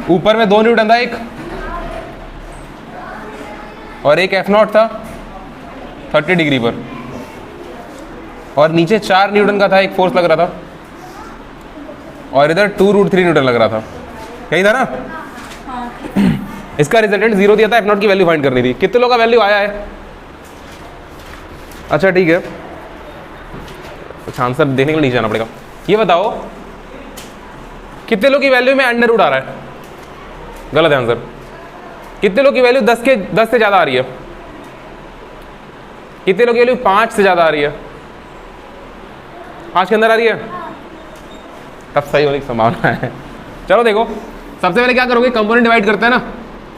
ऊपर में 2 न्यूटन था एक, और एक F0 था 30 डिग्री पर, और नीचे 4 न्यूटन का था एक फोर्स लग रहा था, और इधर 2√3 न्यूटन लग रहा था। यही था ना? इसका रिजल्टेंट 0 दिया था, F0 की वैल्यू फाइंड करनी थी। कितने लोगों का वैल्यू आया है? अच्छा ठीक है, अच्छा आंसर देखने के लिए नीचे जाना पड़ेगा। ये बताओ कितने लोग की वैल्यू में अंडर रूट आ रहा है? गलत है आंसर। कितने लोग की वैल्यू 10 से ज़्यादा आ रही है? कितने लोग की वैल्यू 5 से ज़्यादा आ रही है? 5 के अंदर आ रही है? तब सही होने की संभावना है। चलो देखो, सबसे पहले क्या करोगे, कंपोनेंट डिवाइड करते हैं ना।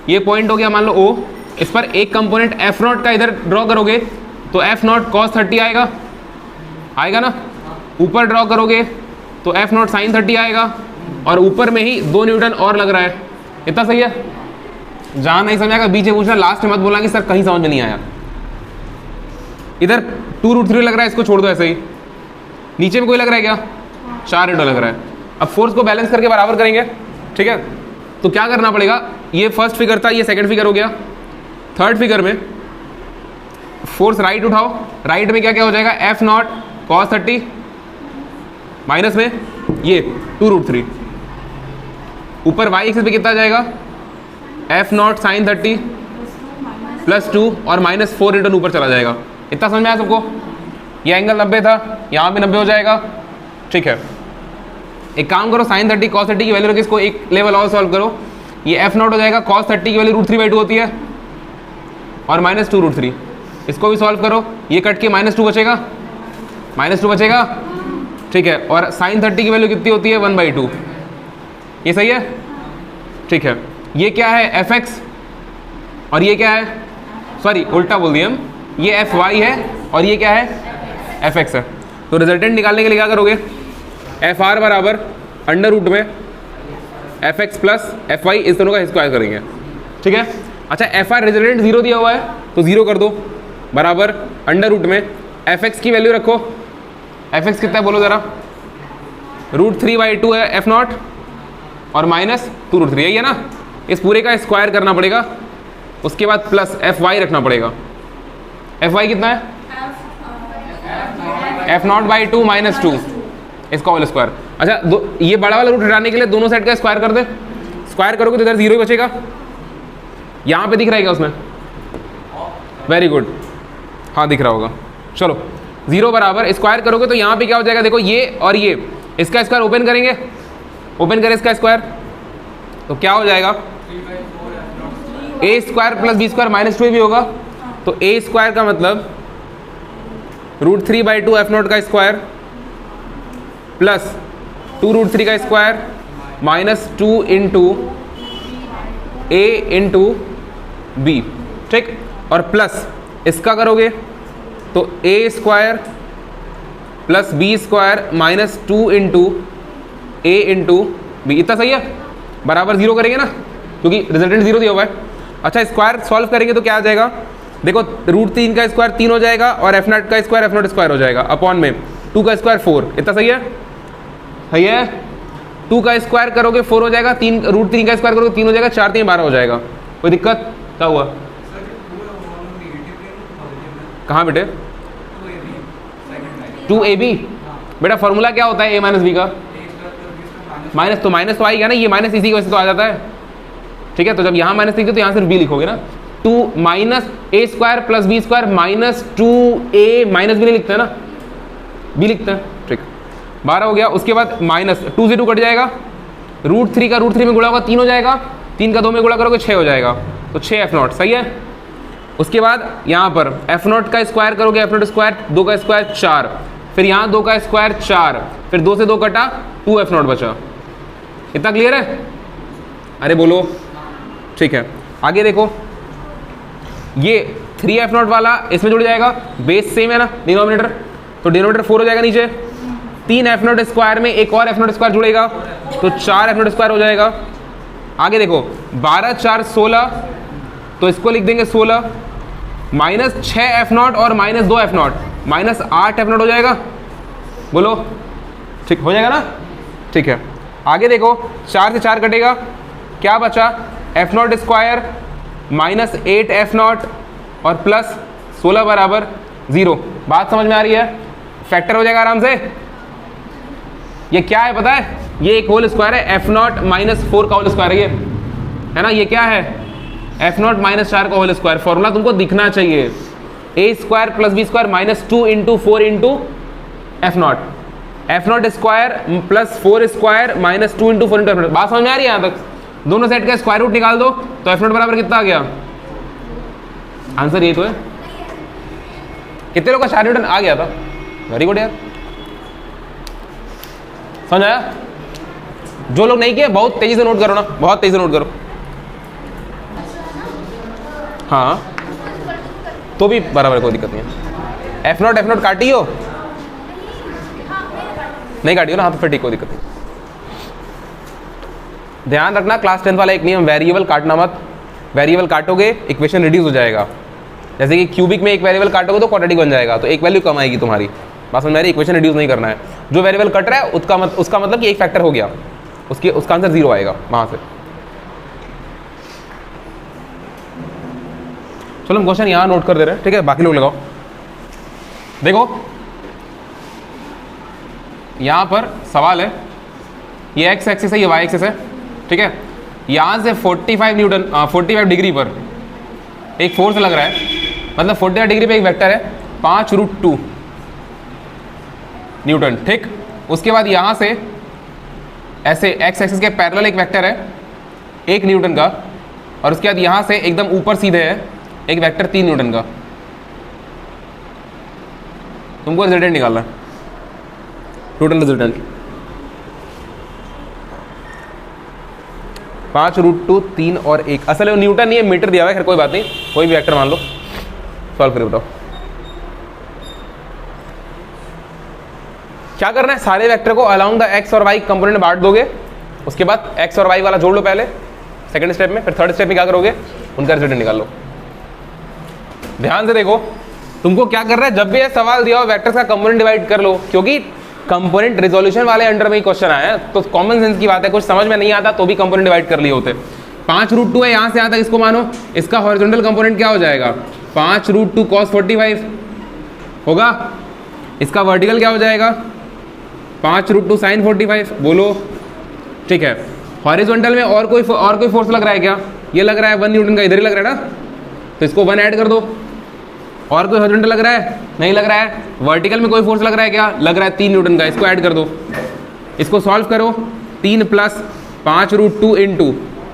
ये पॉइंट हो गया मान लो O, इस पर एक कंपोनेंट F0 का इधर ड्रॉ करोगे तो F0 cos 30 आएगा, आएगा ना। ऊपर ड्रॉ करोगे तो F0 sin 30 आएगा, और ऊपर में ही 2 न्यूटन और लग रहा है। इतना सही है? जहाँ नहीं समझ आएगा बीच में पूछना, लास्ट में मत बोलना कि सर कहीं समझ में नहीं आया। इधर 2√3 लग रहा है, इसको छोड़ दो ऐसे ही। नीचे में कोई लग रहा है क्या? 4 न्यूटन लग रहा है। अब फोर्स को बैलेंस करके बराबर करेंगे, ठीक है। तो क्या करना पड़ेगा, ये फर्स्ट फिगर था, ये सेकंड फिगर हो गया। थर्ड फिगर में फोर्स राइट उठाओ, राइट में क्या क्या हो जाएगा, F0 cos 30 माइनस में ये 2√3, ऊपर y एक्सिस पे कितना जाएगा, F0 sin 30 प्लस 2 और माइनस 4 न्यूटन ऊपर चला जाएगा। इतना समझ में आया सबको? ये एंगल 90 था, यहाँ भी 90 हो जाएगा, ठीक है। एक काम करो, sin 30 cos 30 की वैल्यू रखी, इसको एक लेवल और सॉल्व करो। ये F0 हो जाएगा, cos 30 की वैल्यू √3/2 होती है, और माइनस 2√3, इसको भी सॉल्व करो। ये कट के -2 बचेगा, -2 बचेगा, ठीक है। और sin 30 की वैल्यू कितनी होती है, 1/2। ये सही है, ठीक है। ये क्या है, Fx, और ये क्या है, सॉरी उल्टा बोल दिया हम, ये Fy है और ये क्या है, Fx है। तो रिजल्टेंट निकालने के लिए क्या करोगे, Fr बराबर अंडर रूट में Fx प्लस Fy, इस दोनों का स्क्वायर करेंगे, ठीक है। अच्छा Fr रिजल्टेंट 0 दिया हुआ है तो 0 कर दो, बराबर अंडर रूट में Fx की वैल्यू रखो। Fx कितना है बोलो ज़रा, √3/2 है F0, और माइनस 2√3, यही है ना। इस पूरे का स्क्वायर करना पड़ेगा, उसके बाद प्लस Fy रखना पड़ेगा। Fy कितना है, F0/2 माइनस 2, इसका होल स्क्वायर। अच्छा ये बड़ा वाला रूट हटाने के लिए दोनों साइड का स्क्वायर कर दे, स्क्वायर करोगे तो इधर 0 ही बचेगा। यहाँ पे दिख रहा है क्या उसमें, वेरी गुड, हाँ दिख रहा होगा। चलो 0 बराबर स्क्वायर करोगे तो यहाँ पे क्या हो जाएगा, देखो ये और ये, इसका स्क्वायर ओपन करेंगे, ओपन करें इसका स्क्वायर, तो क्या हो जाएगा, a square plus b square minus 2 भी होगा। तो a स्क्वायर का मतलब √3/2 F0 का स्क्वायर प्लस 2√3 का square minus 2 into a into b, ठीक। और प्लस इसका करोगे तो a square plus b square minus 2 into a into b, इतना सही है। बराबर 0 करेंगे ना, क्योंकि रिजल्टेंट 0 दिया हुआ है। अच्छा स्क्वायर सॉल्व करेंगे तो क्या आ जाएगा, देखो √3 का स्क्वायर 3 हो जाएगा, और F0 का स्क्वायर F0 स्क्वायर हो जाएगा, अपॉन में 2 का स्क्वायर 4, इतना सही है, सही है। 2 का स्क्वायर करोगे 4 हो जाएगा, √3 का स्क्वायर करोगे 3 हो जाएगा, 4 3 12 हो जाएगा। कोई दिक्कत, क्या हुआ, कहाँ बेटे, 2ab, बेटा फॉर्मूला क्या होता है a माइनस बी का, माइनस तो आएगा ना, ये माइनस इसी की वजह से तो आ जाता है, ठीक है। तो जब यहाँ माइनस लिखते तो यहाँ सिर्फ b लिखोगे ना, 2 minus a square plus b square minus 2a, minus भी नहीं लिखते हैं ना, b लिखते हैं, ठीक। 12 हो गया, उसके बाद माइनस 2 से 2 कट जाएगा, √3 का √3 में गुणा होगा 3 हो जाएगा, 3 का 2 में गुणा करोगे 6 हो जाएगा, तो 6 F0, सही है। उसके बाद यहाँ पर F0 का स्क्वायर करोगे, F0 स्क्वायर 2 का स्क्वायर 4, फिर यहाँ 2 का स्क्वायर 4, फिर 2 से 2 कटा 2 F0 बचा। इतना क्लियर है, अरे बोलो, ठीक है। आगे देखो, ये 3F0 वाला इसमें जुड़ जाएगा, बेस सेम है ना डिनोमिनेटर, तो डिनोमिनेटर 4 हो जाएगा नीचे, 3 F0 स्क्वायर में एक और F0 स्क्वायर जुड़ेगा तो 4 F0 स्क्वायर हो जाएगा। आगे देखो 12 4 16, तो इसको लिख देंगे 16, माइनस 6 F0 और माइनस 2 F0, माइनस 8 F0 हो जाएगा, बोलो ठीक हो जाएगा ना, ठीक है। आगे देखो 4 से 4 कटेगा, क्या बचा, F naught square minus 8 F not और प्लस 16 बराबर 0। बात समझ में आ रही है? फैक्टर हो जाएगा आराम से। ये क्या है पता है, ये एक होल स्क्वायर है, एफ नॉट माइनस 4 का होल स्क्वायर है ये, है ना। ये क्या है, एफ नॉट माइनस 4 का होल स्क्वायर। फॉर्मूला तुमको दिखना चाहिए, A square plus B square minus 2 into 4 into F naught square plus 4 square minus 2 into 4 into F naught. बात समझ में आ रही है यहाँ तक? दोनों सेट का स्क्वायर रूट निकाल दो तो एफ नॉट बराबर कितना आ गया, आंसर ये तो है। कितने लोग का 4 न्यूटन आ गया था? वेरी गुड यार, समझ आया? जो लोग नहीं किए बहुत तेजी से नोट करो ना, बहुत तेजी से नोट करो। हाँ तो भी बराबर, कोई दिक्कत नहीं है। एफ नॉट काटी हो, नहीं काटी हो ना, हाँ तो फिर ठीक, कोई दिक्कत नहीं। ध्यान रखना क्लास 10 वाला एक नियम, वेरिएबल काटना मत। वेरिएबल काटोगे इक्वेशन रिड्यूस हो जाएगा। जैसे कि क्यूबिक में एक वेरिएबल काटोगे तो क्वाड्रेटिक बन जाएगा, तो एक वैल्यू कम आएगी तुम्हारी। बस समझ में आ रही? इक्वेशन रिड्यूस नहीं करना है। जो वेरिएबल कट रहा है उसका मतलब कि एक फैक्टर हो गया, उसका आंसर 0 आएगा वहां से। चलो हम क्वेश्चन यहाँ नोट कर दे रहे हैं, ठीक है? बाकी लोग लगाओ। देखो यहाँ पर सवाल है, ये एक्स एक्सिस है, ये वाई एक्सिस है, ठीक है? यहाँ से 45 डिग्री पर एक फोर्स लग रहा है, मतलब 45 डिग्री पे एक वेक्टर है 5√2 न्यूटन, ठीक? उसके बाद यहाँ से ऐसे एक्स एक्सिस के पैरेलल एक वेक्टर है 1 न्यूटन का, और उसके बाद यहाँ से एकदम ऊपर सीधे है एक वेक्टर 3 न्यूटन का। तुमको रिजल्टेंट निकालना है, टोटल रिजल्टेंट 5√2 3 और 1। असल में न्यूटन नहीं है, मीटर दिया हुआ है, खैर कोई बात नहीं, कोई भी वेक्टर मान लो। सॉल्व करिए, बताओ क्या करना है। सारे वेक्टर को अलोंग द एक्स और वाई कंपोनेंट में बांट दोगे, उसके बाद एक्स और वाई वाला जोड़ लो पहले सेकंड स्टेप में, फिर थर्ड स्टेप में क्या करोगे, उनका रिजल्टेंट निकाल लो। ध्यान से देखो, तुमको क्या करना है, जब भी ये सवाल दिया हो वेक्टर्स का कंपोनेंट डिवाइड कर लो, क्योंकि कंपोनेंट रिजोल्यूशन वाले अंडर में ही क्वेश्चन आया है, तो कॉमन सेंस की बात है, कुछ समझ में नहीं आता तो भी कंपोनेंट डिवाइड कर लिए होते। 5√2 है, यहाँ से यहाँ तक इसको मानो, इसका हॉरिजॉन्टल कंपोनेंट क्या हो जाएगा, 5√2 cos 45 होगा। इसका वर्टिकल क्या हो जाएगा, 5√2 sin 45। बोलो, ठीक है। हॉरिजॉन्टल में और कोई फोर्स लग रहा है क्या? ये लग रहा है 1 न्यूटन का, इधर ही लग रहा है ना, तो इसको 1 ऐड कर दो। और कोई हॉरिजॉन्टल लग रहा है? नहीं लग रहा है। वर्टिकल में कोई फोर्स लग रहा है क्या? लग रहा है 3 न्यूटन का, इसको ऐड कर दो। इसको सॉल्व करो, 3 प्लस 5√2 इंटू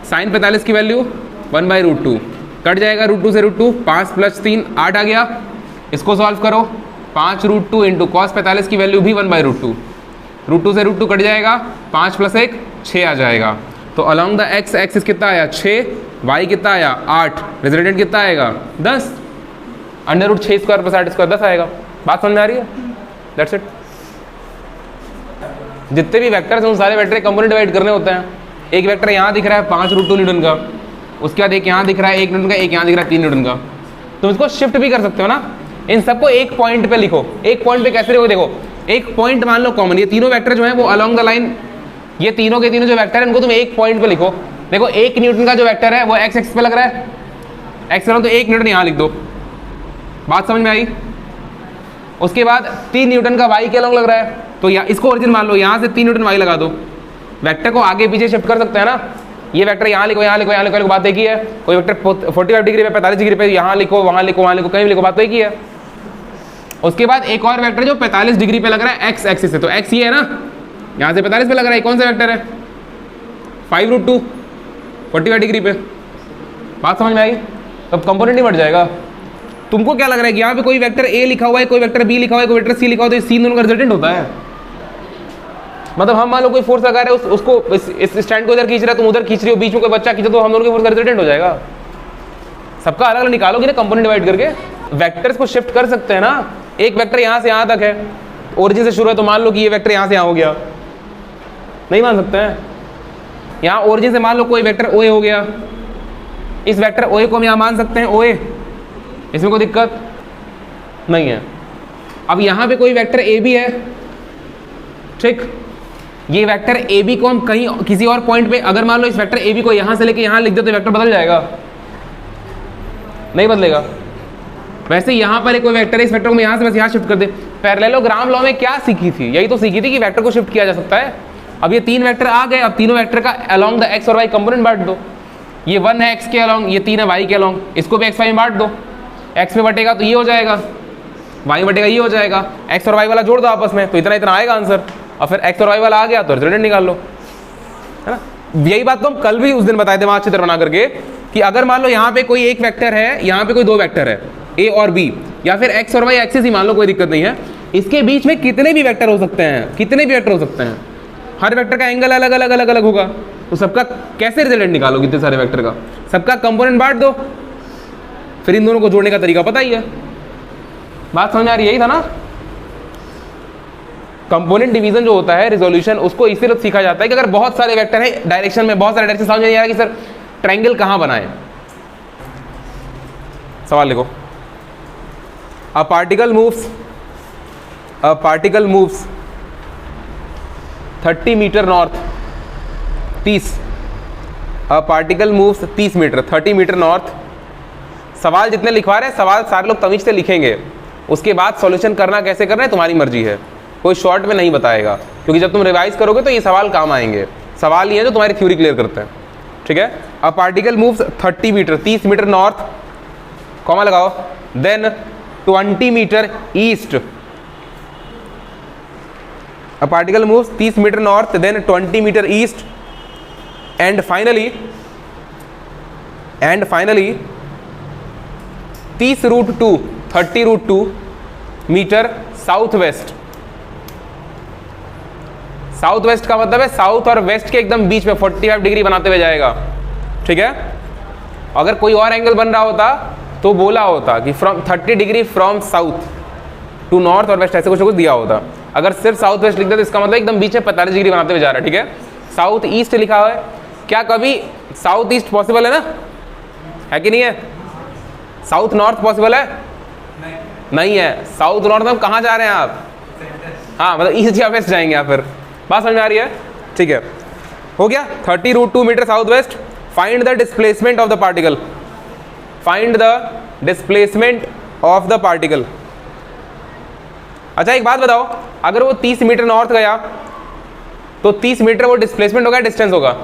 साइन 45 की वैल्यू 1/√2 कट जाएगा, √2 से √2, 5 प्लस 3 8 आ गया। इसको सॉल्व करो, 5√2 इंटू कॉस 45 की वैल्यू भी 1/√2, √2 से √2 कट जाएगा, 5 प्लस 1 6 आ जाएगा। तो अलॉन्ग द एक्स एक्सिस कितना आया 6, वाई कितना आया 8, रिजल्टेंट कितना आएगा 10, √6 स्क्वायर प्लस 8 स्क्वायर 10 आएगा। बात समझ में आ रही है? That's it. जितने भी वेक्टर्स हैं उन सारे वेक्टर कंपोनेंट डिवाइड करने होते हैं। एक वेक्टर यहाँ दिख रहा है 5√2 न्यूटन का, उसके बाद एक यहाँ दिख रहा है 1 न्यूटन का, एक यहाँ दिख रहा है 3 न्यूटन का। तुम इसको शिफ्ट भी कर सकते हो ना, इन सबको एक पॉइंट पे लिखो। एक पॉइंट पे कैसे लिखो, देखो एक पॉइंट मान लो कॉमन, ये तीनों वेक्टर जो है वो अलॉन्ग द लाइन, ये तीनों के तीनों जो वेक्टर है उनको तुम एक पॉइंट पे लिखो। देखो 1 न्यूटन का जो वेक्टर है वो एक्स एक्सिस पे लग रहा है, एक्स तो 1 न्यूटन यहाँ लिख दो। बात समझ में आई? उसके बाद 3 न्यूटन का वाई के अलॉन्ग लग रहा है, तो इसको ओरिजिन मान लो, यहाँ से 3 न्यूटन वाई लगा दो। वेक्टर को आगे पीछे शिफ्ट कर सकते हैं ना, ये वेक्टर यहाँ लिखो, यहाँ लिखो, यहाँ लिखो, बात एक ही है। कोई वेक्टर 45 डिग्री पे 45 डिग्री पे यहाँ लिखो, वहाँ लिखो, वहाँ लिखो, कहीं भी लिखो, बात तो एक ही है। उसके बाद एक और वेक्टर जो 45 डिग्री पे लग रहा है एक्स एक्सिस से, तो एक्स ये है ना, यहाँ से 45 पे लग रहा है, कौन सा वेक्टर है 5√2 45 डिग्री पे। बात समझ में आई? तब कंपोनेंट नहीं बढ़ जाएगा। तुमको क्या लग रहा है कि यहाँ पे कोई वेक्टर ए लिखा हुआ है, कोई वेक्टर बी लिखा हुआ है, कोई वेक्टर सी लिखा हुआ है, तो सी दोनों का रिजल्टेंट होता है। मतलब हम मान लो कोई फोर्स लगा रहे हैं, उसको इस स्टैंड को इधर खींच रहा है, तुम उधर खींच रही हो, बीच में कोई बच्चा खींचे, तो हम दोनों के फोर्स का रिजल्टेंट हो जाएगा। सबका अलग अलग निकालोगे ना कंपोनेंट डिवाइड करके। वेक्टर्स को शिफ्ट कर सकते हैं ना, एक वेक्टर यहाँ से यहाँ तक है, ओरिजिन से शुरू है, तो मान लो कि ये वेक्टर यहाँ से यहाँ हो गया, नहीं मान सकते हैं। यहाँ ओरिजिन से मान लो कोई वेक्टर ओए हो गया, इस वेक्टर ओए को हम यहाँ मान सकते हैं ओए, इसमें कोई दिक्कत नहीं है। अब यहाँ पे कोई वेक्टर ए भी है, ठीक, ये वेक्टर ए बी को हम कहीं किसी और पॉइंट पे, अगर मान लो इस वेक्टर ए बी को यहां से लेके यहां लिख दो तो वेक्टर बदल जाएगा? नहीं बदलेगा। वैसे यहां पर एक कोई वेक्टर है, इस वेक्टर को मैं यहां से बस यहां शिफ्ट कर दे। पैरेललोग्राम लॉ में क्या सीखी थी? यही तो सीखी थी कि वेक्टर को शिफ्ट किया जा सकता है। अब ये 3 वेक्टर आ गए, अब तीनों वेक्टर का अलोंग द एक्स और वाई कंपोनेंट बांट दो। ये 1 है एक्स के अलोंग, ये 3 है वाई के अलोंग, इसको भी एक्स वाई में बांट दो। एक्स में बटेगा तो ये हो जाएगा, वाई में बटेगा ये हो जाएगा, एक्स और वाई वाला जोड़ दो आपस में तो इतना इतना आएगा आंसर। और फिर एक्स और वाई वाला आ गया तो रिजल्टेंट निकाल लो, है ना। यही बात तो हम कल भी उस दिन बताए थे वहां अच्छी तरह बना करके कि अगर मान लो यहाँ पे कोई एक वेक्टर है, यहाँ पे कोई 2 वेक्टर है ए और बी, या फिर एक्स और वाई एक्सिस ही मान लो, कोई दिक्कत नहीं है, इसके बीच में कितने भी वेक्टर हो सकते हैं, कितने भी वेक्टर हो सकते हैं, हर वेक्टर का एंगल अलग अलग अलग अलग होगा, तो सबका कैसे रिजल्टेंट निकालो कितने सारे वेक्टर का? सबका कंपोनेंट बांट दो, फिर इन दोनों को जोड़ने का तरीका पता ही है। बात समझ आ रही है? यही था ना। कंपोनेंट डिवीजन जो होता है, रिजोल्यूशन, उसको इसीलिए सीखा जाता है कि अगर बहुत सारे वेक्टर है डायरेक्शन में, बहुत सारे डायरेक्शन, समझ नहीं आ रहा कि सर ट्रायंगल कहां बनाए। सवाल लिखो। A particle moves 30 metre north, 30, a particle moves 30 metre, 30 metre north. सवाल जितने लिखवा रहे हैं, सवाल सारे लोग तमीज से लिखेंगे, उसके बाद सॉल्यूशन करना कैसे करना है तुम्हारी मर्जी है, कोई शॉर्ट में नहीं बताएगा, क्योंकि जब तुम रिवाइज करोगे तो ये सवाल काम आएंगे। सवाल ये है जो तुम्हारी थ्योरी क्लियर करते हैं, ठीक है। A particle moves 30 metre, 30 metre north, comma लगाओ, then 20 metre east. A particle moves 30 meter north, then 20 meter east, and finally 30√2 metre south west. South west का मतलब है साउथ और वेस्ट के एकदम बीच में 45 डिग्री बनाते हुए जाएगा, ठीक है। अगर कोई और एंगल बन रहा होता तो बोला होता कि from 30 degree from south to north और वेस्ट, ऐसे कुछ दिया होता। अगर सिर्फ साउथ वेस्ट लिख दे तो इसका मतलब एकदम बीच में 45 डिग्री बनाते हुए जा रहा है, ठीक है। साउथ ईस्ट लिखा हुआ है, क्या कभी साउथ ईस्ट पॉसिबल है ना, है कि नहीं है? साउथ नॉर्थ पॉसिबल है? नहीं है। साउथ नॉर्थ में कहाँ जा रहे हैं आप? हाँ, मतलब ईस्ट या वेस्ट जाएंगे आप। फिर बात समझ में आ रही है? ठीक है, हो गया। 30√2 metre south west. Find the displacement of the particle, find the displacement of the particle. अच्छा एक बात बताओ, अगर वो 30 मीटर नॉर्थ गया तो 30 मीटर वो डिस्प्लेसमेंट होगा, डिस्टेंस होगा?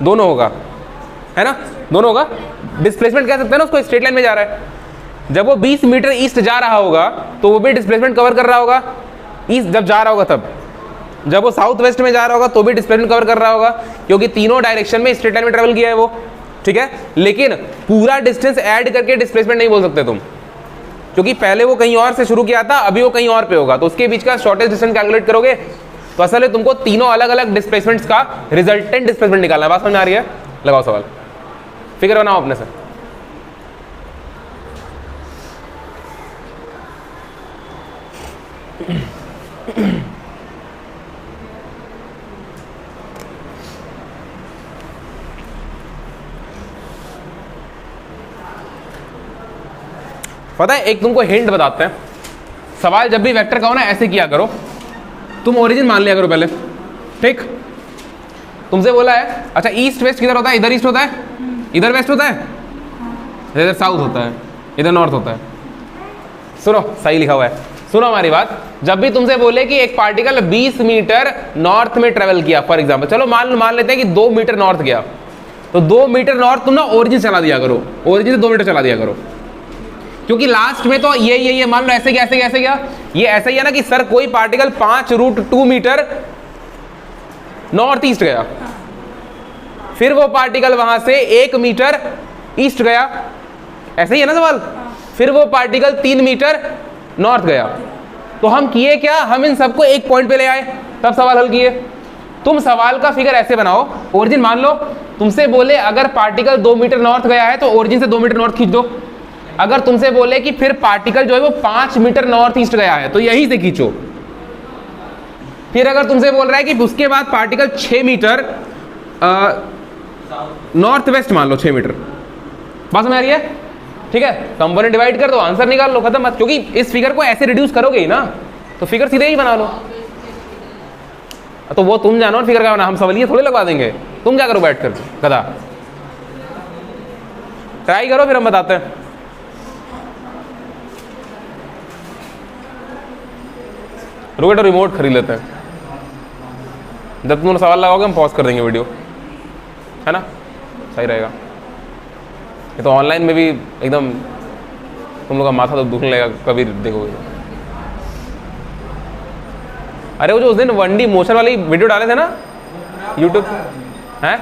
दोनों होगा, है ना, दोनों होगा। डिस्प्लेसमेंट कह सकते हैं ना उसको, स्ट्रेट लाइन में जा रहा है। जब वो 20 मीटर ईस्ट जा रहा होगा तो वो भी डिस्प्लेसमेंट कवर कर रहा होगा, ईस्ट जब जा रहा होगा तब। जब वो साउथ वेस्ट में जा रहा होगा तो भी डिस्प्लेसमेंट कवर कर रहा होगा, क्योंकि तीनों डायरेक्शन में स्ट्रेट लाइन में ट्रेवल किया है वो, ठीक है। लेकिन पूरा डिस्टेंस ऐड करके डिस्प्लेसमेंट नहीं बोल सकते तुम, क्योंकि पहले वो कहीं और से शुरू किया था, अभी वो कहीं और पे होगा, तो उसके बीच का शॉर्टेस्ट डिस्टेंस कैलकुलेट करोगे तो असल में तुमको तीनों अलग अलग डिस्प्लेसमेंट्स का रिजल्टेंट डिस्प्लेसमेंट निकालना है। बात समझ आ रही है? लगाओ सवाल, फिगर बनाओ अपने से। पता है, एक तुमको हिंट बताते हैं। सवाल जब भी वेक्टर का हो ना, ऐसे किया करो, तुम ओरिजिन मान लिया करो पहले, ठीक। तुमसे बोला है, अच्छा ईस्ट वेस्ट किधर होता है? इधर ईस्ट होता है, इधर वेस्ट होता है, इधर साउथ होता है, इधर नॉर्थ होता है। सुनो, सही लिखा हुआ है, सुनो हमारी बात। जब भी तुमसे बोले कि एक पार्टिकल 20 मीटर नॉर्थ में ट्रेवल किया, फॉर एग्जाम्पल, चलो मान लेते हैं कि 2 मीटर नॉर्थ गया, तो 2 मीटर नॉर्थ तुम ना ओरिजिन चला दिया करो, ओरिजिन से 2 मीटर चला दिया करो, क्योंकि लास्ट में तो ये मान लो ऐसे गया, ऐसे गया, ऐसे गया, ये ऐसा ही है ना कि सर कोई पार्टिकल 5√2 मीटर नॉर्थ ईस्ट गया, फिर वो पार्टिकल वहां से 1 मीटर ईस्ट गया, ऐसे ही है ना सवाल। फिर वो पार्टिकल 3 मीटर नॉर्थ गया, तो हम किए क्या, हम इन सबको एक पॉइंट पे ले आए, तब सवाल हल किए। तुम सवाल का फिगर ऐसे बनाओ, ओरिजिन मान लो, तुमसे बोले अगर पार्टिकल 2 मीटर नॉर्थ गया है तो ओरिजिन से 2 मीटर नॉर्थ खींच दो। अगर तुमसे बोले कि फिर पार्टिकल जो है वो 5 मीटर नॉर्थ ईस्ट गया है तो यहीं से खींचो। फिर अगर तुमसे बोल रहा है कि उसके बाद पार्टिकल 6 मीटर नॉर्थ वेस्ट मान लो, 6 मीटर। बात समझ आ रही है? ठीक है, कंपोनेंट डिवाइड कर दो, आंसर निकाल लो, खत्म मत। क्योंकि इस फिगर को ऐसे रिड्यूस करोगे ही ना, तो फिगर सीधे ही बना लो। तो वो तुम जानो फिगर का होना, हम सवालिया थोड़ी लगवा देंगे, तुम क्या करो बैठ कर गधा। ट्राई करो फिर हम बताते हैं। रुको तो रिमोट खरीद लेते हैं, जब तुम सवाल लगाओगे हम पॉज कर देंगे वीडियो, है ना, सही रहेगा। ये तो ऑनलाइन में भी एकदम तुम लोग का माथा तो दुखने लगेगा कभी देखोगे। अरे वो जो उस दिन 1D मोशन वाली वीडियो डाले थे ना यूट्यूब पे, हैं?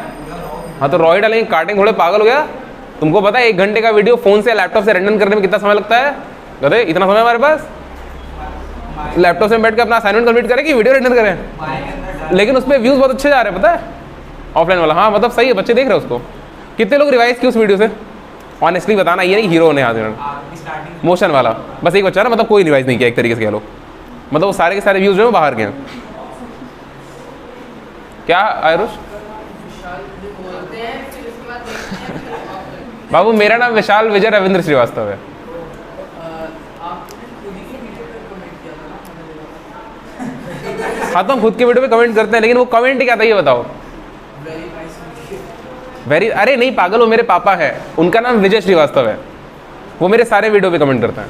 हाँ तो रॉय डालेंगे, काटेंगे, थोड़े पागल हो गया। तुमको पता है 1 घंटे का वीडियो फोन से लैपटॉप से रेंडर करने में कितना समय लगता है? गधे, इतना समय हमारे पास? लैपटॉप से बैठ के अपना असाइनमेंट कंप्लीट करें कि वीडियो रेंडर करें? लेकिन उस पर व्यूज बहुत अच्छे जा रहे हैं, पता है, ऑफलाइन वाला। हाँ मतलब सही है, बच्चे देख रहे हैं उसको। कितने लोग रिवाइज किए उस वीडियो से? ऑनेस्टली बताना, ये नहीं हीरो ने हाथ मोशन वाला, बस एक बच्चा ना, मतलब कोई रिवाइज नहीं किया एक तरीके से कह लो, मतलब वो सारे के सारे व्यूज जो है बाहर के हैं। क्या आयुष? बाबू मेरा नाम विशाल विजय रविंद्र श्रीवास्तव है। हाँ तो हम खुद के वीडियो पे कमेंट करते हैं, लेकिन वो कमेंट क्या था ये बताओ? अरे नहीं पागल, वो मेरे पापा है, उनका नाम विजय श्रीवास्तव है, वो मेरे सारे वीडियो पे कमेंट करते हैं।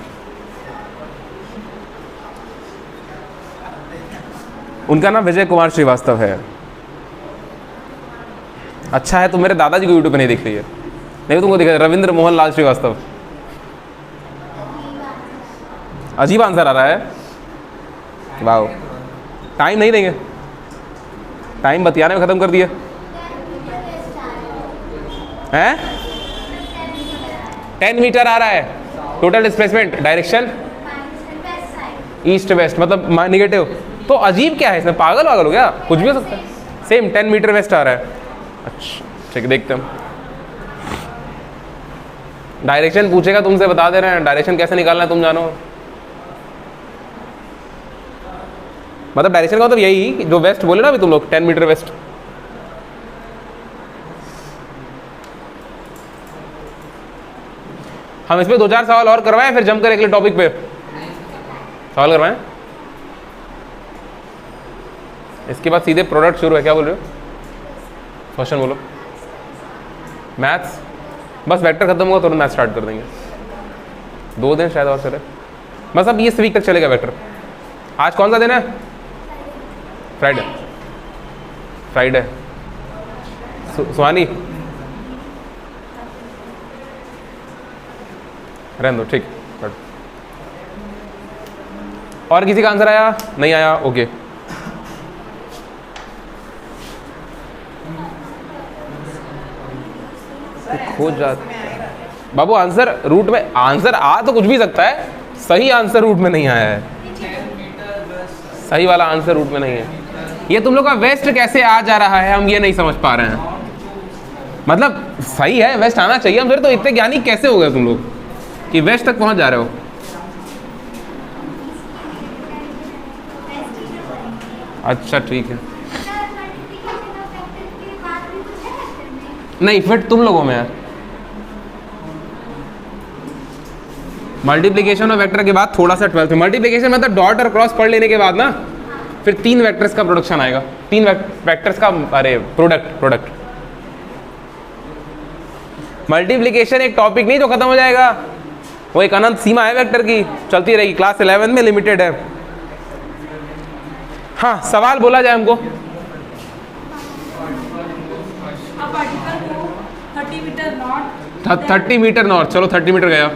उनका नाम विजय कुमार श्रीवास्तव है। अच्छा है तुम मेरे दादाजी को यूट्यूब पे नहीं दिख रही है, नहीं तुमको दिखा रविंद्र मोहन लाल श्रीवास्तव। अजीब आंसर आ रहा है, वाह। टाइम नहीं देंगे, टाइम बतियाने में खत्म कर दिया हैं। 10 मीटर आ रहा है, total displacement direction east west, मतलब निगेटिव। तो अजीब क्या है इसमें, पागल वागल हो गया, कुछ भी हो सकता है। सेम 10 मीटर वेस्ट आ रहा है। अच्छा ठीक, देखते हैं। डायरेक्शन पूछेगा, तुमसे बता दे रहे हैं डायरेक्शन कैसे निकालना है, तुम जानो। मतलब डायरेक्शन का मतलब यही जो वेस्ट बोले ना अभी तुम लोग, 10 मीटर वेस्ट। हम इस पे 2-4 सवाल और करवाएं, फिर जम कर अगले टॉपिक पे सवाल करवाएं। इसके बाद सीधे प्रोडक्ट शुरू है। क्या बोल रहे हो? क्वेश्चन बोलो। मैथ्स बस वेक्टर खत्म होगा तो मैथ स्टार्ट कर देंगे। 2 दिन शायद और चले, बस अब ये वीक तक चलेगा वेक्टर। आज कौन सा दिन है? फ्राइडे। फ्राइडे सुहानी रहने दो, ठीक। और किसी का आंसर आया? नहीं आया, ओके। खोज जाते बाबू आंसर रूट में, आंसर आ तो कुछ भी सकता है, सही आंसर रूट में नहीं आया है। सही वाला आंसर रूट में नहीं है। ये तुम लोग का वेस्ट कैसे आ जा रहा है, हम ये नहीं समझ पा रहे हैं। मतलब सही है, वेस्ट आना चाहिए, हम फिर तो इतने ज्ञानी कैसे हो गए तुम लोग कि वेस्ट तक पहुंच जा रहे हो? अच्छा ठीक है, नहीं फिर तुम लोगों में है। मल्टीप्लिकेशन और वेक्टर के बाद थोड़ा सा 12th में मल्टीप्लिकेशन मतलब डॉट और क्रॉस पढ़ लेने के बाद ना फिर 3 वेक्टर्स का प्रोडक्शन आएगा, 3 वेक्टर्स का, अरे प्रोडक्ट। मल्टीप्लिकेशन एक टॉपिक नहीं जो खत्म हो जाएगा, वो एक अनंत सीमा है वेक्टर की, चलती रहेगी। क्लास 11 में लिमिटेड है। हाँ सवाल बोला जाए हमको। 30 मीटर नॉर्थ, चलो 30 मीटर गया।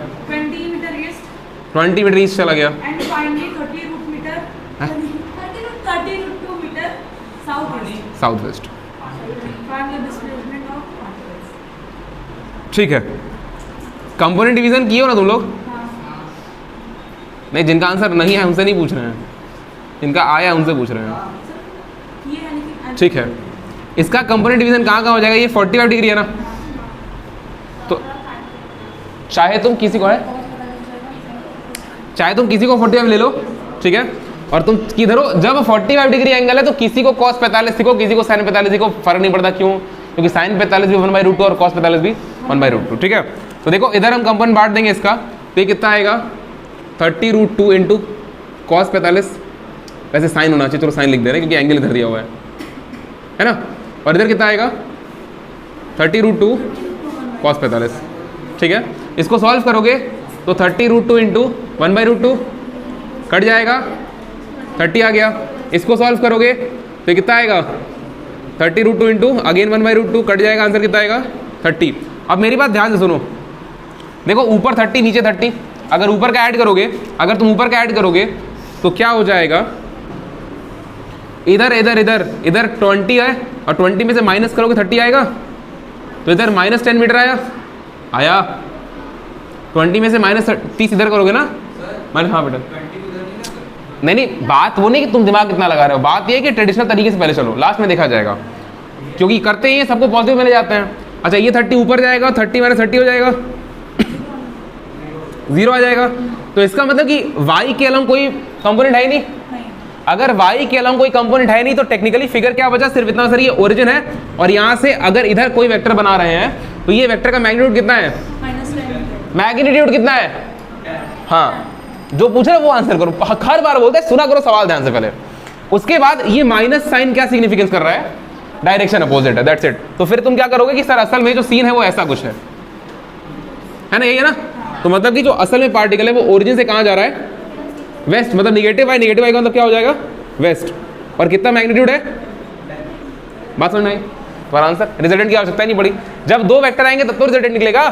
20 मीटर ईस्ट चला गया। साउथ वेस्ट, ठीक है। कंपोनेंट डिवीजन किए हो ना तुम लोग? नहीं, जिनका आंसर नहीं है उनसे नहीं पूछ रहे हैं, जिनका आया उनसे पूछ रहे हैं, ठीक है। इसका कंपोनेंट डिवीजन कहाँ हो जाएगा? ये 45 डिग्री है ना, तो चाहे तुम किसी को 45 ले लो, ठीक है। और तुम किधर हो, जब 45 डिग्री एंगल है तो किसी को cos 45 सीखो, किसी को sin 45 सीखो, फर्क नहीं पड़ता। क्यों? क्योंकि sin 45 भी 1/√2 और cos 45 भी 1/√2, ठीक है। तो देखो इधर हम कंपोनेंट बांट देंगे इसका, तो ये कितना आएगा? 30√2 इंटू cos 45, वैसे साइन होना चाहिए, चलो साइन लिख दे रहे हैं क्योंकि एंगल इधर दिया हुआ है। है ना, और इधर कितना आएगा 30√2 cos 45, ठीक है। इसको सॉल्व करोगे तो 30√2 इंटू 1/√2 कट जाएगा, 30 आ गया। इसको सॉल्व करोगे तो कितना आएगा 30√2 इंटू अगेन 1/√2 कट जाएगा, आंसर कितना आएगा 30। अब मेरी बात ध्यान से सुनो, देखो ऊपर 30 नीचे 30, अगर ऊपर का ऐड करोगे, अगर तुम ऊपर का ऐड करोगे तो क्या हो जाएगा, इधर इधर इधर इधर 20 है और 20 में से माइनस करोगे 30 आएगा, तो इधर -10 मीटर आया 20 में से -30 इधर करोगे ना, माइनस, हाँ बेटा नहीं बात वो नहीं कि तुम दिमाग कितना लगा रहे हो, बात ये है कि ट्रेडिशनल तरीके से पहले चलो, लास्ट में देखा जाएगा, क्योंकि करते ही सबको पॉजिटिव में ले जाते हैं। अच्छा ये 30 ऊपर जाएगा, 30 - 30 हो जाएगा 0 आ जाएगा, तो इसका मतलब कि y के अलावा कोई कंपोनेंट है ही नहीं। अगर y के अलावा कोई कंपोनेंट है नहीं तो टेक्निकली फिगर क्या बचा, सिर्फ इतना सर ये ओरिजिन है, और यहाँ से अगर इधर कोई वेक्टर बना रहे हैं तो ये वेक्टर का मैग्नीट्यूड कितना है, मैग्नीट्यूड कितना है, हाँ जो पूछ रहे वो आंसर करो, हर बार बोलते हैं सुना करो सवाल ध्यान से पहले। उसके बाद ये माइनस साइन क्या सिग्निफिकेंस कर रहा है, डायरेक्शन अपोजिट है, दैट्स इट। तो फिर तुम क्या करोगे कि सर असल में जो सीन है वो ऐसा कुछ है ना, यही है ना। तो मतलब कि जो असल में पार्टिकल है वो ओरिजिन से कहाँ जा रहा है, वेस्ट, मतलब नेगेटिव y का मतलब क्या हो जाएगा वेस्ट, और कितना मैग्नीट्यूड है, बात समझ में आई। तुम्हारा आंसर रिजल्टेंट की आवश्यकता नहीं पड़ी, जब दो वेक्टर आएंगे तब तो रिजल्टेंट निकलेगा,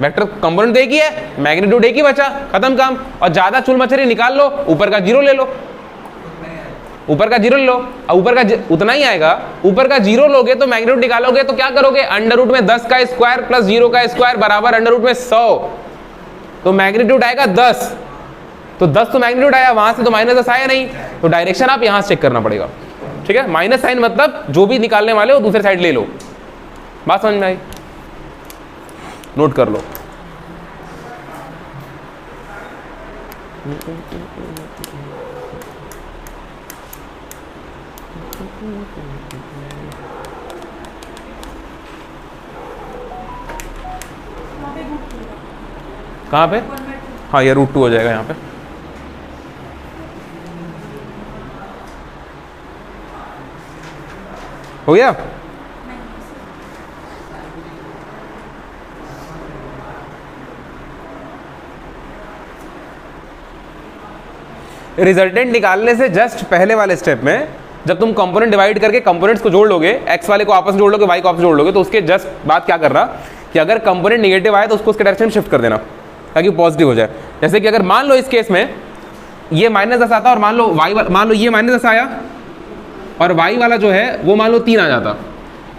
वेक्टर कंपोनेंट एक ही है, मैग्नीट्यूड एक ही बचा, खत्म काम। और ज्यादा चूल मछली निकाल लो, ऊपर का 0 ले लो, ऊपर का 0 ले लो, ऊपर का उतना ही आएगा, ऊपर का 0 लोगे तो मैग्नीट्यूड निकालोगे तो क्या करोगे, अंडर रूट में 10 का स्क्वायर प्लस 0 का स्क्वायर बराबर अंडर रूट में 100, तो मैग्नीट्यूड आएगा 10, तो 10 तो मैग्नीट्यूड आया, वहां से तो -10 आया नहीं, तो डायरेक्शन आप यहां से चेक करना पड़ेगा, ठीक है। माइनस साइन मतलब जो भी निकालने वाले हो दूसरे साइड ले लो, बात समझ में आई, नोट कर लो। कहाँ पे, हाँ ये √2 हो जाएगा यहाँ पे, हो गया। रिजल्टेंट निकालने से जस्ट पहले वाले स्टेप में जब तुम कंपोनेंट डिवाइड करके कंपोनेंट्स को जोड़ लोगे, एक्स वाले को आपस में जोड़ लोगे, वाई को आपस में जोड़ लोगे, तो उसके जस्ट बात क्या कर रहा कि अगर कंपोनेंट नेगेटिव आए तो उसको उसके डायरेक्शन शिफ्ट कर देना ताकि पॉजिटिव हो जाए। जैसे कि अगर मान लो इस केस में ये -10 आता और मान लो वाई, मान लो ये -10 आया और वाई वाला जो है वो मान लो 3 आ जाता,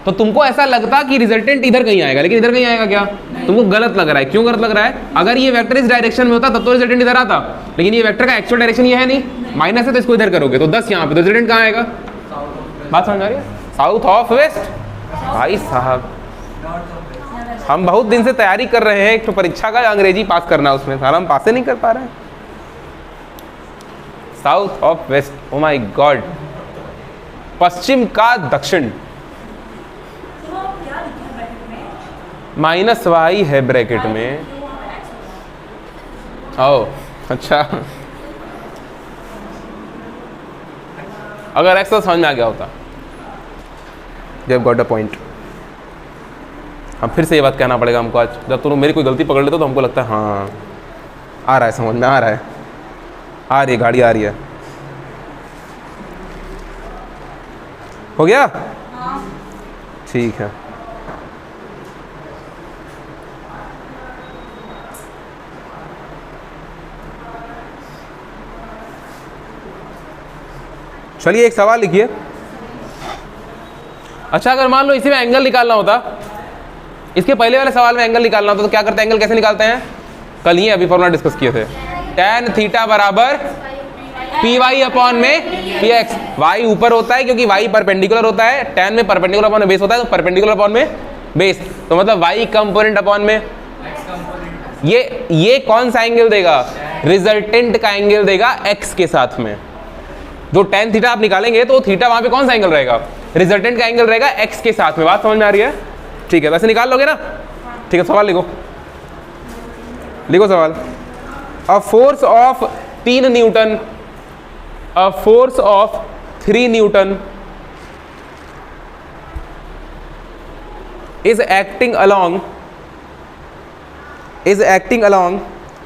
तो तुमको ऐसा लगता कि रिजल्टेंट इधर कहीं आएगा, लेकिन इधर कहीं आएगा क्या, तुमको गलत लग रहा है। क्यों गलत लग रहा है, अगर ये वेक्टर इस डायरेक्शन में होता तब तो रिजल्टेंट इधर आता, लेकिन ये वेक्टर का एक्चुअल डायरेक्शन ये है नहीं, माइनस है, तो इसको इधर करोगे तो 10 यहाँ पे, तो रिजल्टेंट कहाँ आएगा, बात समझ आ रही है, साउथ ऑफ वेस्ट। भाई साहब हम बहुत दिन से तैयारी कर रहे हैं एक तो परीक्षा का अंग्रेजी पास करना, उसमें सारा हम पास नहीं कर पा रहे हैं। South of west, oh my God, पश्चिम का दक्षिण, -y है ब्रैकेट में, ओ अच्छा, अगर x तो समझ में आ गया होता, जब गॉट अ पॉइंट। हम फिर से ये बात कहना पड़ेगा हमको आज, जब तुम मेरी कोई गलती पकड़ लेते तो हमको लगता है हाँ आ रहा है, समझ में आ रहा है, आ रही है गाड़ी, आ रही है, हो गया, ठीक है। चलिए एक सवाल लिखिए। अच्छा अगर मान लो इसी में एंगल निकालना होता, इसके पहले वाले सवाल में एंगल निकालना होता तो क्या करते हैं, एंगल कैसे निकालते हैं, कल ही अभी फॉर्मूला डिस्कस किए थे, tan थीटा बराबर py अपॉन में px, y ऊपर होता है क्योंकि y परपेंडिकुलर होता है, tan में परपेंडिकुलर अपॉन में बेस होता है, तो परपेंडिकुलर अपॉन में बेस, तो मतलब y कंपोनेंट अपॉन में ये कौन सा एंगल देगा, रिजल्टेंट का एंगल देगा x के साथ में। जो tan थीटा आप निकालेंगे तो थीटा वहां पे कौन सा एंगल रहेगा, रिजल्टेंट का एंगल रहेगा x के साथ में, बात समझ में आ रही है, ठीक है। वैसे निकाल लोगे ना, ठीक है। सवाल लिखो, लिखो सवाल। A force of 3 Newton, a force of 3 Newton is acting along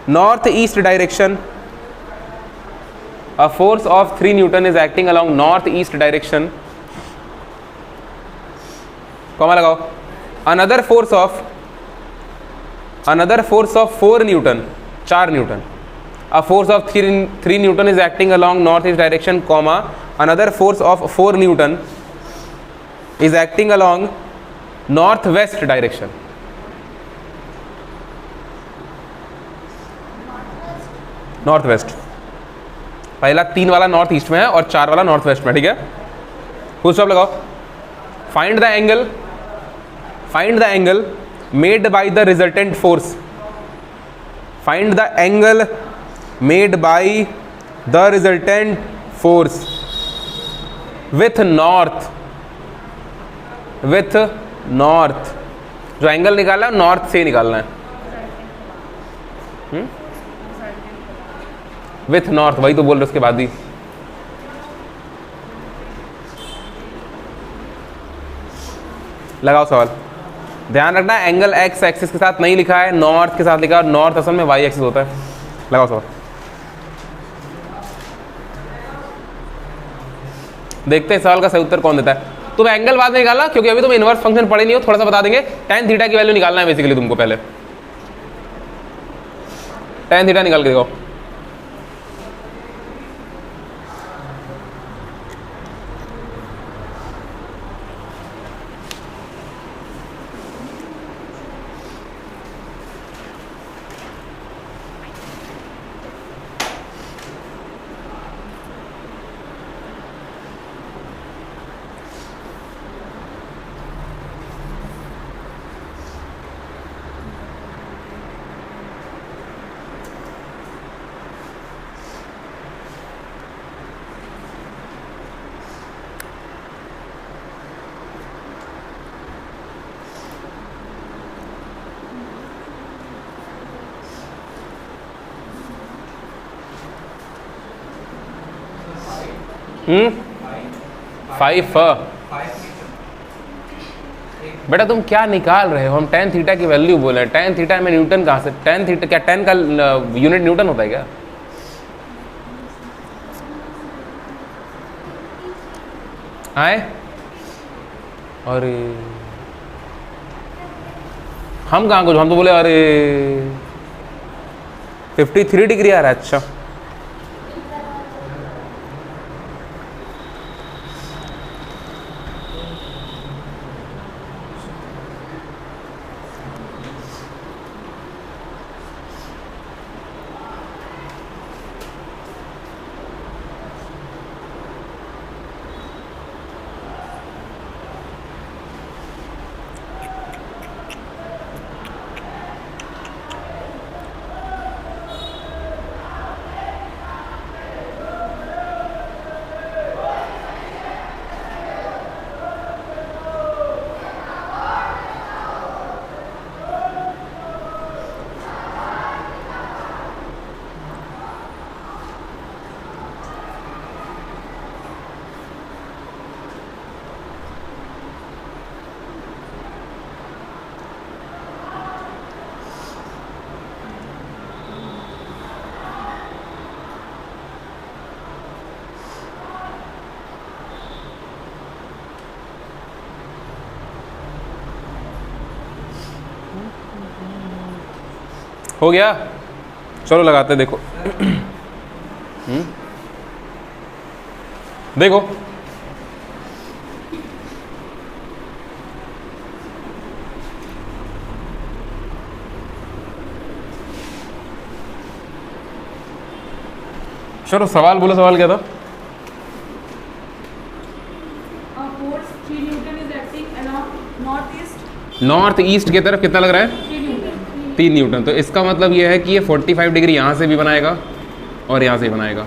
north east direction. A force of 3 Newton is acting along north east direction, comma लगाओ. Another force of 4 Newton, 4 Newton. A force of 3 Newton is acting along northeast direction, comma, another force of 4 Newton is acting along northwest direction. North-waste. पहला 3 वाला north east में है और 4 वाला north west में. ठीक है, फुल स्टॉप लगाओ. Find the angle made by the resultant force. Find the angle made by the resultant force with north. जो एंगल निकालना है नॉर्थ से निकालना है. विथ नॉर्थ, वही तो बोल रहे उसके बाद ही. लगाओ सवाल. ध्यान रखना एंगल एक्स एक्सिस के साथ नहीं लिखा है, नॉर्थ के साथ लिखा है. नॉर्थ असल में वाई एक्सिस होता है. लगाओ सवाल. देखते हैं सवाल का सही उत्तर कौन देता है. तुम एंगल बाद में निकालना, क्योंकि अभी तुम इनवर्स फंक्शन पढ़े नहीं हो. थोड़ा सा बता देंगे. tan थीटा की वैल्यू निकालना है बेसिकली तुमको. पहले tan थीटा निकाल के देखो. फाइव. बेटा तुम क्या निकाल रहे हो? हम tan थीटा की वैल्यू बोले हैं. tan थीटा में न्यूटन कहाँ से? tan थीटा क्या tan का यूनिट न्यूटन होता है क्या? आए अरे हम कहाँ कुछ, हम तो बोले अरे 53 डिग्री आ रहा है. अच्छा हो गया. चलो लगाते. देखो देखो चलो सवाल बोलो. सवाल क्या था? नॉर्थ ईस्ट की तरफ कितना लग रहा है? 3 न्यूटन. तो इसका मतलब यह है कि ये 45 डिग्री यहाँ से भी बनाएगा और यहाँ से भी बनाएगा.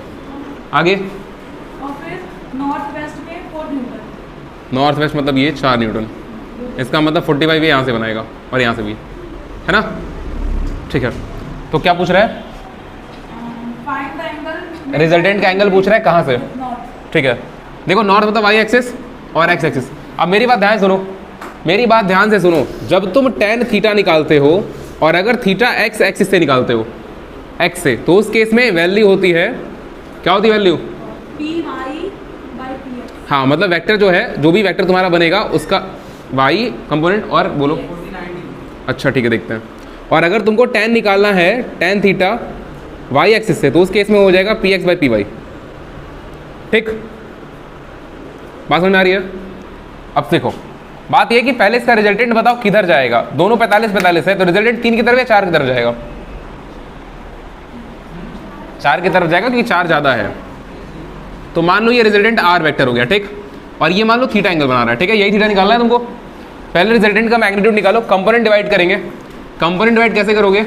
आगे और फिर नॉर्थ वेस्ट में 4 न्यूटन. नॉर्थ वेस्ट मतलब ये 4 न्यूटन. इसका मतलब 45 भी यहाँ से बनाएगा और यहाँ से भी, है ना? ठीक है. तो क्या पूछ रहा है? Find the angle. रिजल्टेंट का एंगल पूछ रहा है कहाँ से? नॉर्थ. ठीक है. देखो नॉर्थ मतलब वाई एक्सिस और एक्स एक्सिस. अब मेरी बात ध्यान सुनो. मेरी बात ध्यान से सुनो, जब तुम tan थीटा निकालते हो और अगर थीटा x एक्सिस से निकालते हो x से, तो उस केस में वैल्यू होती है, क्या होती है value? P Y by P X. हाँ, मतलब वेक्टर जो है, जो भी वेक्टर तुम्हारा बनेगा उसका y कंपोनेंट और बोलो। अच्छा ठीक है, देखते हैं। और अगर तुमको tan निकालना है, tan थीटा y एक्सिस से, तो उस केस में हो जाएगा px बाई पी वाई। ठीक, बात समझ में आ रही है? अब देखो, बात यह कि पहले इसका रिजल्टेंट बताओ किधर जाएगा। दोनों 45-45 है, तो रिजल्टेंट 3 की तरफ या 4 की तरफ जाएगा? 4 की तरफ जाएगा, क्योंकि 4 ज़्यादा है। तो मान लो ये रिजल्टेंट r वेक्टर हो गया, ठीक। और ये मान लो थीटा एंगल बना रहा है, ठीक है। यही थीटा निकालना है तुमको। पहले रिजल्टेंट का मैग्नीट्यूड निकालो, कंपोनेंट डिवाइड करेंगे। कंपोनेंट डिवाइड कैसे करोगे?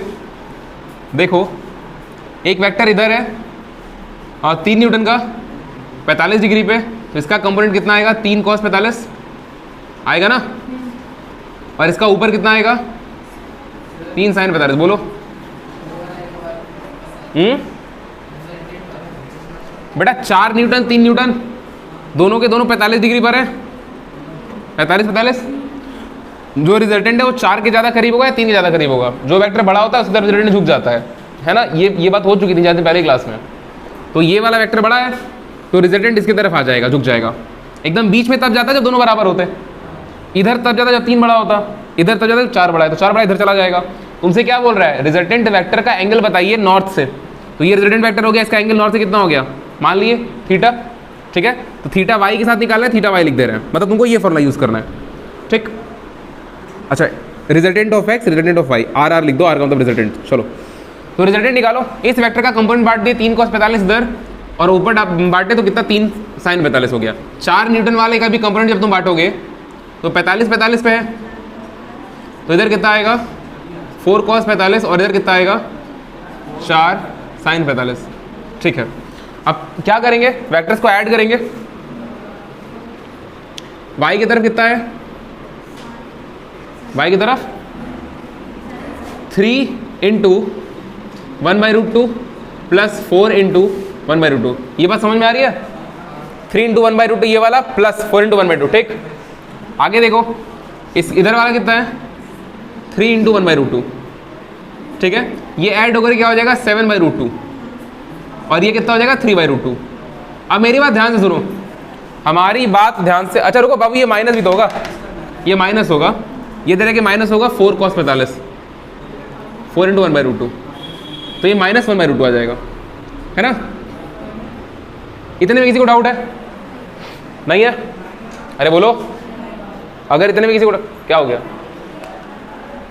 देखो, एक वेक्टर इधर है और 3 न्यूटन का 45 डिग्री पे, तो इसका कंपोनेंट कितना आएगा? 3 cos 45 आएगा ना। और इसका ऊपर कितना आएगा? 3 sin 45। बोलो। बेटा 4 न्यूटन 3 न्यूटन दोनों के दोनों 45 डिग्री पर है। 45-45। जो रिजल्टेंट है वो 4 के ज़्यादा करीब होगा या 3 के ज़्यादा करीब होगा? जो वेक्टर बड़ा होता है उसकी तरफ रिजल्टेंट झुक जाता है ना। ये बात हो चुकी थी ज़्यादा पहले क्लास में। तो ये वाला वेक्टर बड़ा है तो रिजल्टेंट इसकी तरफ आ जाएगा, झुक जाएगा। एकदम बीच में तब जाता है जब दोनों बराबर होते हैं। इधर तब जाता है जब 3 बड़ा होता, इधर तब जाता है जब 4 बड़ा है, तो 4 बड़ा इधर चला जाएगा। तुमसे क्या बोल रहा है? रिजल्टेंट वेक्टर का एंगल बताइए नॉर्थ से। तो ये रिजल्टेंट वेक्टर हो गया, इसका एंगल नॉर्थ से कितना हो गया? मान लिए थीटा, ठीक है। तो थीटा वाई के साथ निकालना है, थीटा वाई लिख दे रहे हैं, मतलब तुमको ये फॉर्मूला यूज़ करना है, ठीक। अच्छा, resultant of X, resultant of Y, R R लिख दो, आर का मतलब रिजल्टेंट। चलो, तो रिजल्टेंट निकालो। इस वेक्टर का कंपोनेंट बांट दिए, 3 cos 45 इधर और ऊपर बांटे तो कितना? 3 sin 45 हो गया। 4 न्यूटन वाले का भी कंपोनेंट जब तुम बांटोगे तो 45-45 पे है, तो इधर कितना आएगा? 4 cos 45 और इधर कितना आएगा? 4 sin 45, ठीक है। अब क्या करेंगे? वेक्टर्स को ऐड करेंगे। y की तरफ कितना है? y की तरफ 3 इंटू 1/√2 प्लस 4 इंटू 1/√2। ये बात समझ में आ रही है? 3 इंटू 1/√2 ये वाला प्लस 4 इंटू 1/2, ठीक। आगे देखो, इस इधर वाला कितना है? 3 इंटू 1/√2, ठीक है। ये ऐड होकर क्या हो जाएगा? 7/√2 और ये कितना हो जाएगा? 3/√2। अब मेरी बात ध्यान से सुनो, हमारी बात ध्यान से। अच्छा रुको बाबू, ये माइनस भी तो होगा, ये माइनस होगा, ये तरह के माइनस होगा 4 cos 45, 4 इंटू 1/√2, तो ये माइनस 1/√2 आ जाएगा, है ना। इतने में किसी को डाउट है? नहीं है? अरे बोलो, अगर इतने में किसी को क्या हो गया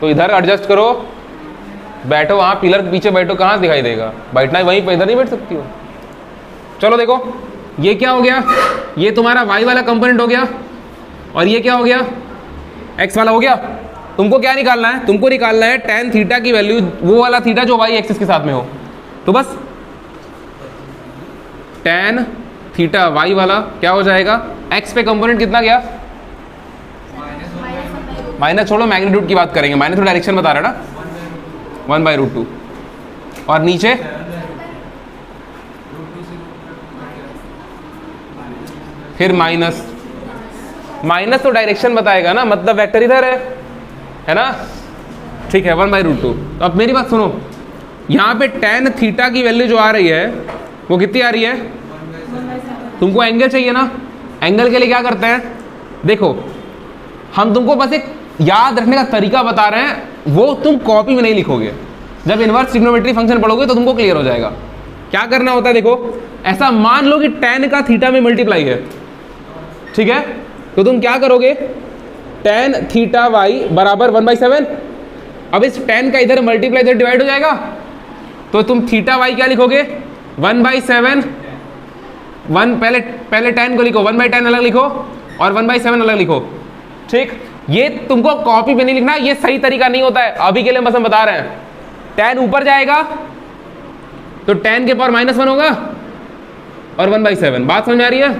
तो इधर एडजस्ट करो, बैठो वहाँ पिलर के पीछे बैठो, कहाँ दिखाई देगा? बैठना है वहीं पर, इधर नहीं बैठ सकती हो। चलो देखो, ये क्या हो गया? ये तुम्हारा y वाला कंपोनेंट हो गया और ये क्या हो गया? x वाला हो गया। तुमको क्या निकालना है? तुमको निकालना है tan थीटा की वैल्यू, वो वाला थीटा जो y एक्सिस के साथ में हो। तो बस tan थीटा y वाला क्या हो जाएगा? x पे कंपोनेंट कितना गया? माइनस छोड़ो, मैग्नीट्यूड की बात करेंगे। माइनस तो डायरेक्शन बता रहा ना, 1/√2 और नीचे फिर माइनस, माइनस तो डायरेक्शन बताएगा ना, मतलब वेक्टर इधर है ना, ठीक है, 1/√2। तो अब मेरी बात सुनो, यहाँ पे tan थीटा की वैल्यू जो आ रही है वो कितनी आ रही है? तुमको एंगल चाहिए ना, एंगल के लिए क्या करते हैं? देखो, हम तुमको बस एक याद रखने का तरीका बता रहे हैं, वो तुम कॉपी में नहीं लिखोगे। जब इनवर्स ट्रिग्नोमेट्री फंक्शन पढ़ोगे तो तुमको क्लियर हो जाएगा। क्या करना होता है? देखो, ऐसा मान लो कि tan का थीटा में मल्टीप्लाई है, ठीक है। तो तुम क्या करोगे? tan थीटा y बराबर 1/7। अब इस tan का इधर मल्टीप्लाई इधर डिवाइड हो जाएगा, तो तुम थीटा y क्या लिखोगे? 1/7। पहले tan को लिखो, 1/tan अलग लिखो और 1/7 अलग लिखो, ठीक। ये तुमको कॉपी पे नहीं लिखना, ये सही तरीका नहीं होता है। अभी के लिए बस हम बता रहे हैं। tan ऊपर जाएगा तो tan के पावर -1 होगा और 1/7। बात समझ में आ रही है?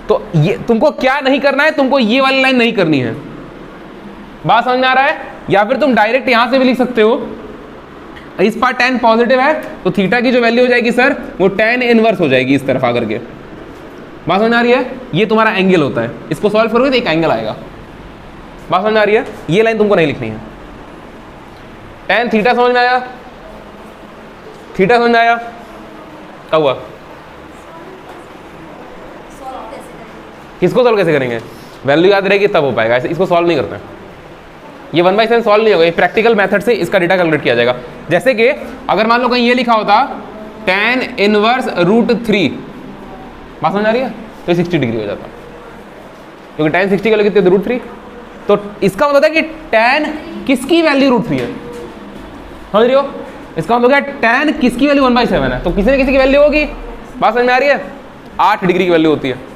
तो ये तुमको क्या नहीं करना है? तुमको ये वाली लाइन नहीं करनी है। बात समझ में आ रहा है? या फिर तुम डायरेक्ट यहां से भी लिख सकते हो, इस पार tan पॉजिटिव है तो थीटा की जो वैल्यू हो जाएगी सर, वो tan इनवर्स हो जाएगी इस तरफ आकर के। बात समझ में आ रही है? ये तुम्हारा एंगल होता है, इसको सॉल्व करोगे तो एक एंगल आएगा। बात समझ में आ रही है? ये लाइन तुमको नहीं लिखनी है। tan थीटा समझ में आया? थीटा समझ में आया? क्या हुआ? किसको सॉल्व कैसे करेंगे? वैल्यू याद रहेगी तब हो पाएगा, ऐसे इसको सॉल्व नहीं करते हैं। ये 1/7 सॉल्व नहीं होगा, ये प्रैक्टिकल मेथड से इसका डेटा कैलकुलेट किया जाएगा। जैसे कि अगर मान लो कहीं ये लिखा होता tan इनवर्स √3, बात समझ आ रही है? तो 60 डिग्री हो जाता, क्योंकि tan 60 का वैल्यू कितनी है? √3। तो इसका मतलब है कि tan किसकी वैल्यू √3 है, समझ रही हो? इसका मतलब है tan किसकी वैल्यू 1/7 है, तो किसी न किसी की वैल्यू होगी। बात समझ में आ रही है? 8 डिग्री की वैल्यू होती है।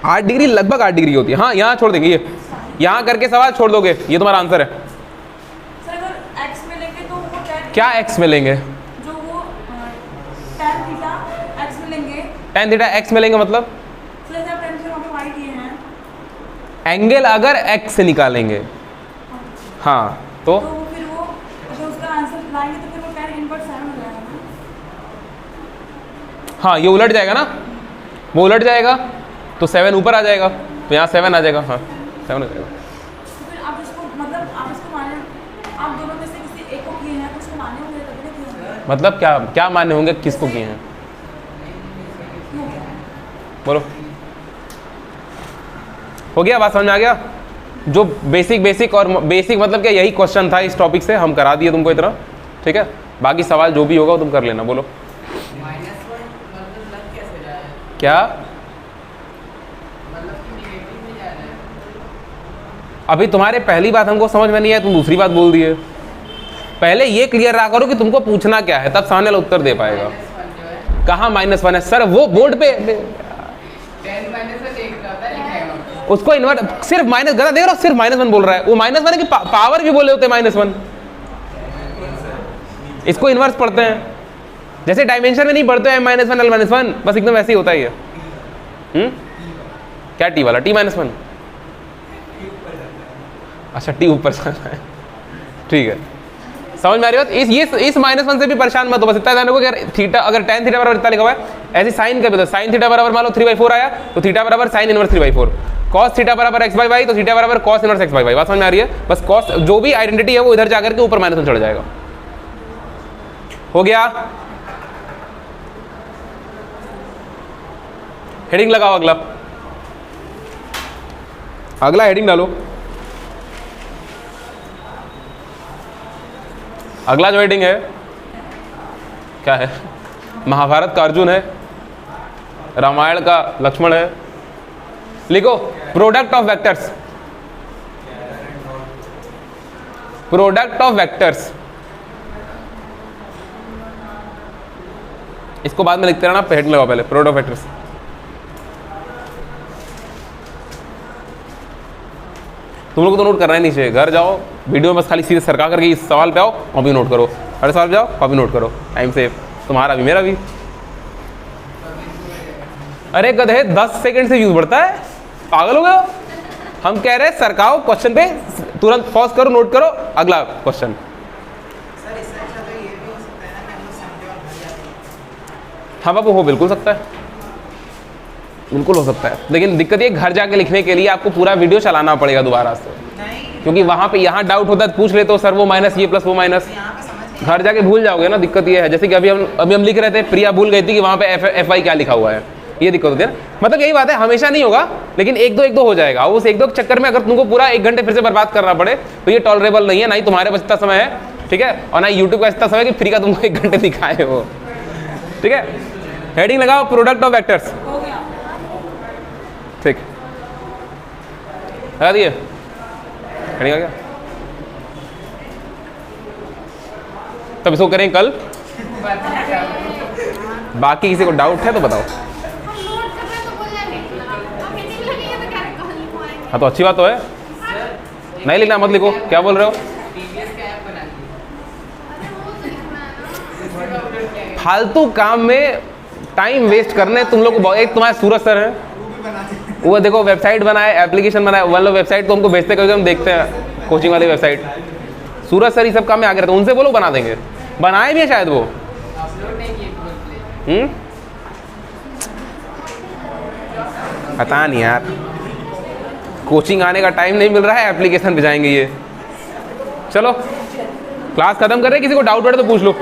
8 डिग्री, लगभग 8 डिग्री होती है। हाँ, यहाँ छोड़ देंगे, ये यहाँ करके सवाल छोड़ दोगे, ये तुम्हारा आंसर है। सर अगर x में लेंगे तो वो tan, क्या x में लेंगे? जो वो tan थीटा x में लेंगे, tan थीटा x में लेंगे मतलब सर जैसे आप tan से वहाँ पे y दिए हैं, एंगल अगर x से निकालेंगे, हाँ तो तो फिर वो अगर उसका आंसर लाएंगे तो फिर वो tan इनवर्स 7 हो जाएगा ना। हाँ, ये उलट जाएगा ना, वो उलट जाएगा तो 7 ऊपर आ जाएगा, तो यहाँ 7 आ जाएगा। हाँ, 7 हो जाएगा। तो फिर आप इसको मतलब आप इसको माने, आप दोनों में से किसी एक को किए हैं तो उसको माने होंगे तभी ना किए होंगे। मतलब क्या क्या मान्य होंगे, किसको किए हैं? बोलो, हो गया? बात समझ में आ गया? जो बेसिक और बेसिक मतलब क्या, यही क्वेश्चन था इस टॉपिक से, हम करा दिए तुमको इतना, ठीक है? बाकी सवाल जो भी होगा वो तुम कर लेना। बोलो क्या? अभी तुम्हारे पहली बात हमको समझ में नहीं आया, तुम दूसरी बात बोल दिए। पहले ये क्लियर रहा करो कि तुमको पूछना क्या है, तब सामने वाला उत्तर दे पाएगा। कहाँ -1 है सर? वो बोर्ड पे उसको इन्वर्ट सिर्फ माइनस, गलत देख रहा हो, सिर्फ -1 बोल रहा है वो। -1 है कि पावर भी बोले होते हैं -1, इसको इन्वर्स पढ़ते हैं। जैसे डायमेंशन में नहीं पढ़ते हैं -1 L-1, बस एकदम वैसे ही होता है ये। क्या टी वाला? T-1, अच्छा टी ऊपर है, ठीक है, समझ में आ रही हो? इस -1 से भी परेशान मत हो, बस इतना ध्यान रखो कि थीटा अगर tan थीटा बराबर इतना लिखा हुआ है, ऐसे साइन का भी, तो साइन थीटा बराबर मान लो 3/4 आया तो थीटा बराबर साइन इनवर्स 3/4, cos थीटा बराबर x/y तो थीटा बराबर cos इनवर्स x/y। बात समझ में आ रही है? बस cos जो भी आइडेंटिटी है वो इधर जाकर के ऊपर -1 चढ़ जाएगा। हो गया? हेडिंग लगाओ, अगला हेडिंग डालो। अगला जो हेडिंग है क्या है? महाभारत का अर्जुन है, रामायण का लक्ष्मण है। लिखो product of vectors, product of vectors. इसको बाद में लिखते रहना, हेडिंग लगाओ पहले, प्रोडक्ट ऑफ वेक्टर्स। तुम लोग को तो नोट करना ही नहीं चाहिए, घर जाओ वीडियो में बस खाली सीधे सरका करके इस सवाल पे आओ, कॉपी नोट करो, हर सवाल पे जाओ कॉपी नोट करो, टाइम सेव तुम्हारा भी मेरा भी। अरे गधे 10 सेकंड से व्यूज बढ़ता है, पागल हो गए? हम कह रहे हैं सरकाओ क्वेश्चन पे, तुरंत पॉज करो, नोट करो, अगला क्वेश्चन। हाँ बाबू, हो बिल्कुल सकता है, बिल्कुल हो सकता है, लेकिन दिक्कत ये घर जाके लिखने के लिए आपको पूरा वीडियो चलाना पड़ेगा दोबारा से, क्योंकि वहाँ पे यहाँ डाउट होता है, पूछ लेते हो सर वो माइनस ये प्लस वो माइनस, घर जाके भूल जाओगे ना। दिक्कत ये है, जैसे कि अभी हम लिख रहे थे, प्रिया भूल गई थी कि वहाँ पे FI क्या लिखा हुआ है, ये दिक्कत होती है ना। मतलब यही बात है, हमेशा नहीं होगा, लेकिन एक दो हो जाएगा। उस एक दो चक्कर में अगर तुमको पूरा 1 घंटे फिर से बर्बाद करना पड़े तो ये टॉलरेबल नहीं है, ना ही तुम्हारे पास इतना समय है, ठीक है, और ना यूट्यूब का इतना समय कि फ्री का तुमको 1 घंटे दिखाए हो, ठीक है। हेडिंग लगाओ प्रोडक्ट ऑफ वेक्टर्स, ठीक लगा दिए? हेडिंग आ गया? तब इसको करें कल। बाकी किसी को डाउट है तो बताओ। हाँ तो अच्छी बात तो है, नहीं लिखना मत लिखो। क्या बोल रहे हो? फालतू काम में टाइम वेस्ट करने तुम लोग को। एक तुम्हारे सूरज सर है, वो देखो वेबसाइट बनाए, एप्लीकेशन बनाए, मतलब वेबसाइट तो हमको भेजते कभी हम देखते हैं, कोचिंग वाली वेबसाइट। सूरज सर ये सब काम में आगे रहते हैं, उनसे बोलो बना देंगे, बनाए भी है शायद वो। पता नहीं यार, कोचिंग आने का टाइम नहीं मिल रहा है, एप्लीकेशन भिजाएंगे ये। चलो क्लास खत्म कर रहे हैं, किसी को डाउट है तो पूछ लो।